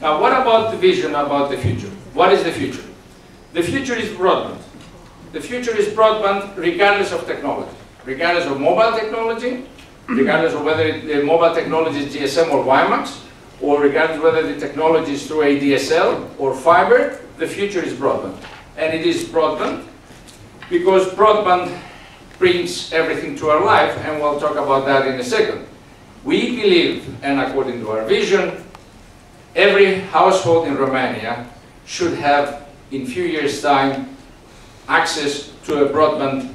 Now, what about the vision about the future? What is the future? The future is broadband. The future is broadband regardless of technology, regardless of mobile technology, regardless of whether the mobile technology is GSM or WiMAX, or regardless of whether the technology is through ADSL or fiber, the future is broadband. And it is broadband because broadband brings everything to our life, and we'll talk about that in a second. We believe, and according to our vision, every household in Romania should have, in a few years' time, access to a broadband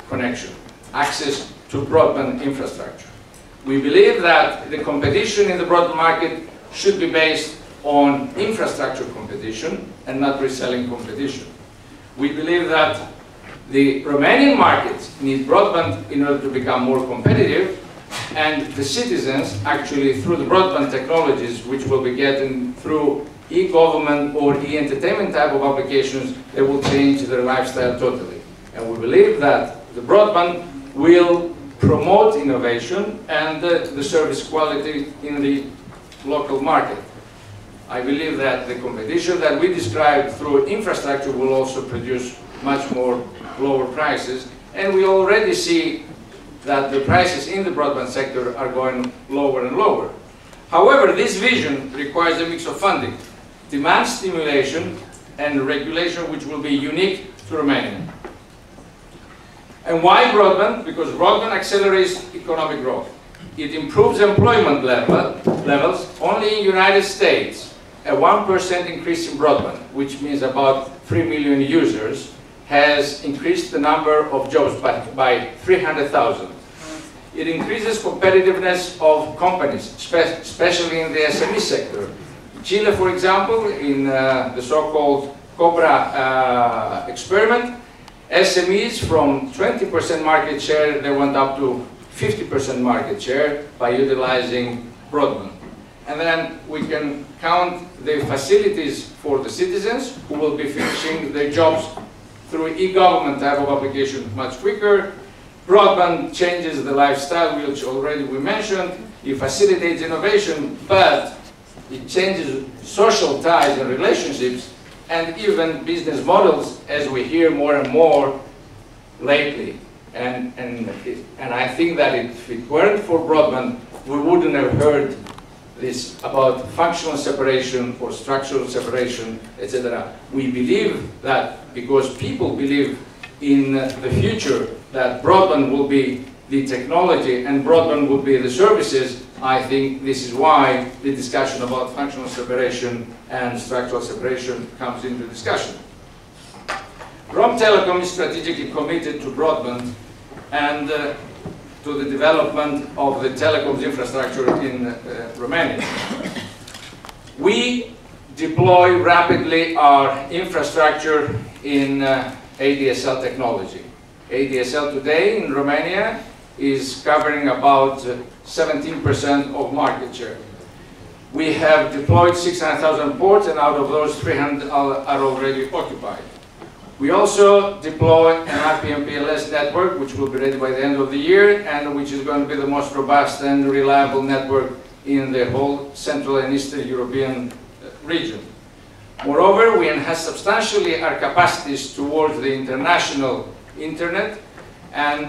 connection, access to broadband infrastructure. We believe that the competition in the broadband market should be based on infrastructure competition and not reselling competition. We believe that the Romanian markets need broadband in order to become more competitive, and the citizens, actually through the broadband technologies, which will be getting through e-government or e-entertainment type of applications, they will change their lifestyle totally. And we believe that the broadband will promote innovation and the service quality in the local market. I believe that the competition that we described through infrastructure will also produce much more lower prices, and we already see that the prices in the broadband sector are going lower and lower. However, this vision requires a mix of funding, demand stimulation, and regulation which will be unique to Romania. And why broadband? Because broadband accelerates economic growth. It improves employment levels. Only in the United States, a 1% increase in broadband, which means about 3 million users, has increased the number of jobs by 300,000. It increases competitiveness of companies, especially in the SME sector. Chile, for example, in the so-called COBRA experiment, SMEs from 20% market share, they went up to 50% market share by utilizing broadband. And then we can count the facilities for the citizens who will be finishing their jobs through e-government type of application much quicker. Broadband changes the lifestyle, which already we mentioned. It facilitates innovation, but it changes social ties and relationships and even business models, as we hear more and more lately. And I think that if it weren't for broadband, we wouldn't have heard this about functional separation or structural separation, etc. We believe that because people believe in the future that broadband will be the technology and broadband will be the services, I think this is why the discussion about functional separation and structural separation comes into discussion. Romtelecom is strategically committed to broadband and to the development of the telecoms infrastructure in Romania. We deploy rapidly our infrastructure in ADSL technology. ADSL today in Romania is covering about 17% of market share. We have deployed 600,000 ports, and out of those 300 are already occupied. We also deploy an RPMPLS network, which will be ready by the end of the year, and which is going to be the most robust and reliable network in the whole Central and Eastern European region. Moreover, we enhance substantially our capacities towards the international internet, and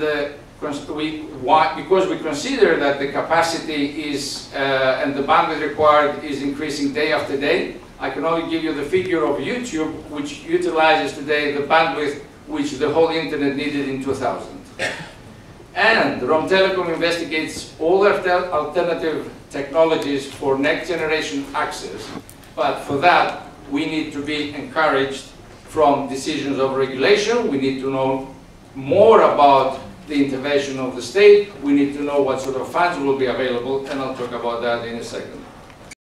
because we consider that the capacity is and the bandwidth required is increasing day after day. I can only give you the figure of YouTube, which utilizes today the bandwidth which the whole internet needed in 2000. And Romtelecom investigates all alternative technologies for next generation access, but for that we need to be encouraged from decisions of regulation. We need to know more about the intervention of the state. We need to know what sort of funds will be available, and I'll talk about that in a second.